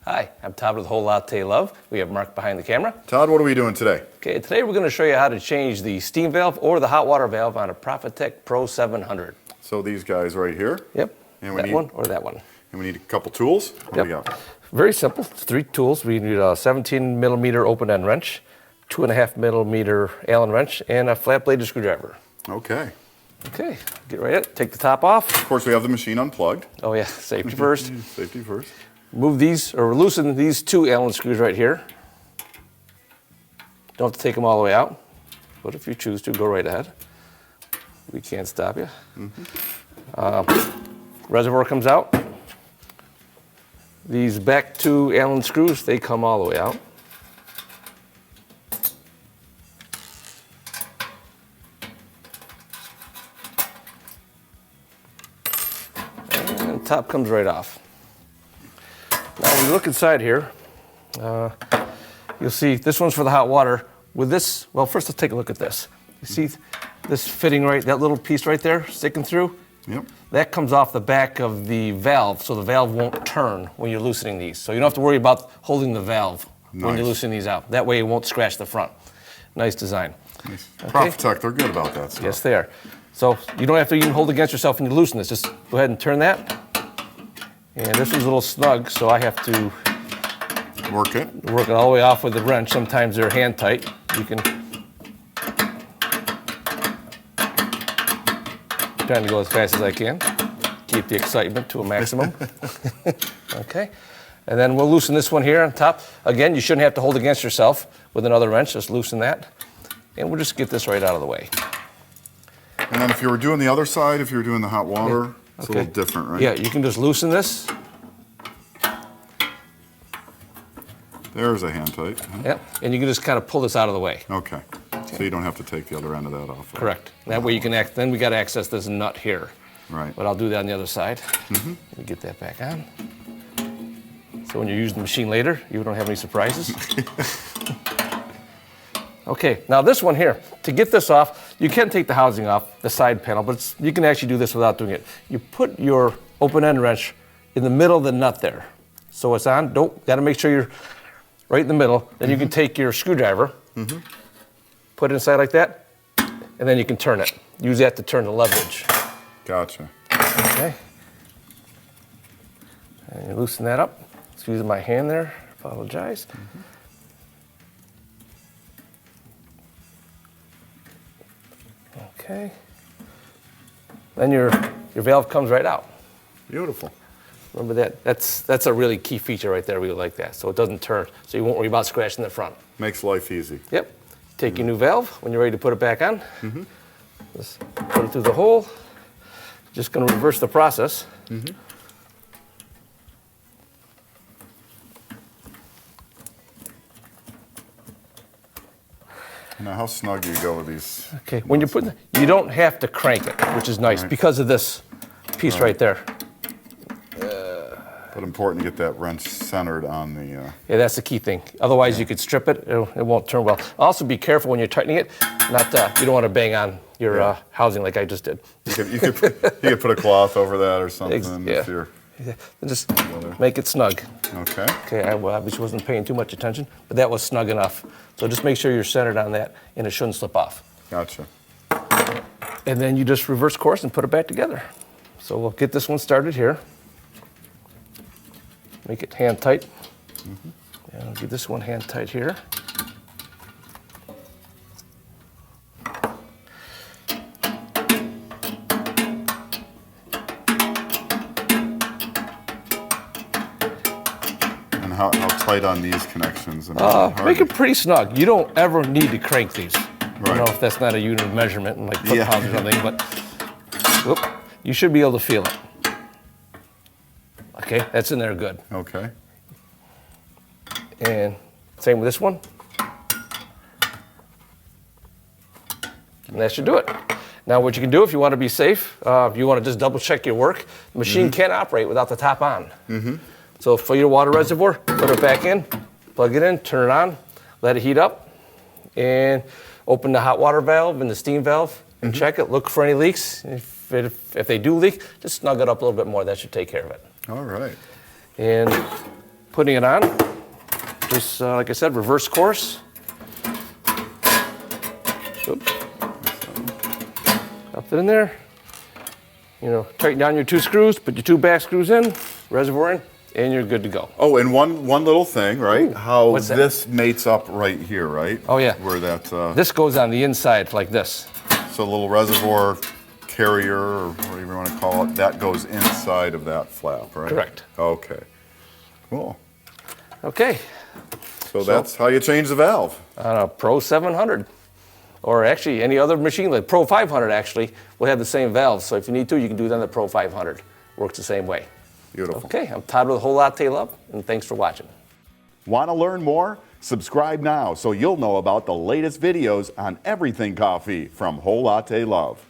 Hi, I'm Todd with Whole Latte Love. We have Mark behind the camera. Todd, what are we doing today? Okay, today we're going to show you how to change the steam valve or the hot water valve on a Profitec Pro 700. So these guys right here. Yep, and that one or that one. And we need a couple tools. What do we got? Very simple, 3 tools. We need a 17 millimeter open end wrench, 2.5 millimeter Allen wrench, and a flat bladed screwdriver. Okay. Okay, get right at it. Take the top off. Of course, we have the machine unplugged. Oh yeah, safety first. Safety first. Move these, or loosen these 2 Allen screws right here. Don't have to take them all the way out, but if you choose to, go right ahead. We can't stop you. Reservoir comes out. These back 2 Allen screws, they come all the way out. And the top comes right off. Now when you look inside here, you'll see this one's for the hot water. With this, well, first let's take a look at this. You see this fitting right, that little piece right there sticking through? Yep. That comes off the back of the valve, so the valve won't turn when you're loosening these. So you don't have to worry about holding the valve when you're loosening these out. That way it won't scratch the front. Nice design. Nice. Okay. Profitec, they're good about that stuff. Yes, they are. So you don't have to even hold against yourself when you loosen this. Just go ahead and turn that. And this is a little snug, so I have to work it all the way off with the wrench. Sometimes they're hand tight. You can trying to go as fast as I can. Keep the excitement to a maximum. Okay. And then we'll loosen this one here on top. Again, you shouldn't have to hold against yourself with another wrench. Just loosen that. And we'll just get this right out of the way. And then if you were doing the other side, if you were doing the hot water, it's a little different, right? Yeah, you can just loosen this. There's a hand tight. Yep. And you can just kind of pull this out of the way. Okay. So you don't have to take the other end of that off. Correct. That way you can then we got to access this nut here. Right. But I'll do that on the other side. Let me get that back on. So when you're using the machine later, you don't have any surprises. Okay, now this one here, to get this off, you can take the housing off, the side panel, but you can actually do this without doing it. You put your open end wrench in the middle of the nut there. So it's on, got to make sure you're right in the middle. Then you can take your screwdriver, put it inside like that, and then you can turn it. Use that to turn the leverage. Gotcha. Okay. And you loosen that up. Excuse my hand there, apologize. Okay. Then your valve comes right out. Beautiful. Remember that? That's a really key feature right there. We like that, so it doesn't turn, so you won't worry about scratching the front. Makes life easy. Yep. Take your new valve when you're ready to put it back on. Just put it through the hole. Just going to reverse the process. Now, how snug do you go with these? Okay. When you you don't have to crank it, which is nice because of this piece right there. But important to get that wrench centered on the... Yeah, that's the key thing. Otherwise, you could strip it. It won't turn well. Also, be careful when you're tightening it. You don't want to bang on your housing like I just did. You could put a cloth over that or something. If you're... Yeah. Just make it snug. Okay. Okay, I obviously wasn't paying too much attention, but that was snug enough. So just make sure you're centered on that and it shouldn't slip off. Gotcha. And then you just reverse course and put it back together. So we'll get this one started here. Make it hand tight. And I'll get this one hand tight here. And how tight on these connections? Make it pretty snug. You don't ever need to crank these. Right. I don't know if that's not a unit of measurement, like foot pounds or something, but whoop, you should be able to feel it. Okay, that's in there good. Okay. And same with this one. And that should do it. Now what you can do if you want to be safe, if you want to just double check your work, the machine can't operate without the top on. So for your water reservoir, put it back in, plug it in, turn it on, let it heat up, and open the hot water valve and the steam valve and check it, look for any leaks. If they do leak, just snug it up a little bit more. That should take care of it. All right. And putting it on. Just like I said, reverse course. Oop. Up it in there. You know, tighten down your 2 screws, put your 2 back screws in, reservoir in, and you're good to go. Oh, and one little thing, right? How what's that? this mates up right here, right? Oh yeah. Where that, This goes on the inside like this. so a little reservoir carrier, or whatever you want to call it, that goes inside of that flap, right? Correct. Okay. Cool. Okay. So that's how you change the valve. On a Pro 700. Or actually any other machine, like Pro 500 actually, will have the same valves. So if you need to, you can do it on the Pro 500. Works the same way. Beautiful. Okay, I'm Todd with Whole Latte Love, and thanks for watching. Want to learn more? Subscribe now so you'll know about the latest videos on everything coffee from Whole Latte Love.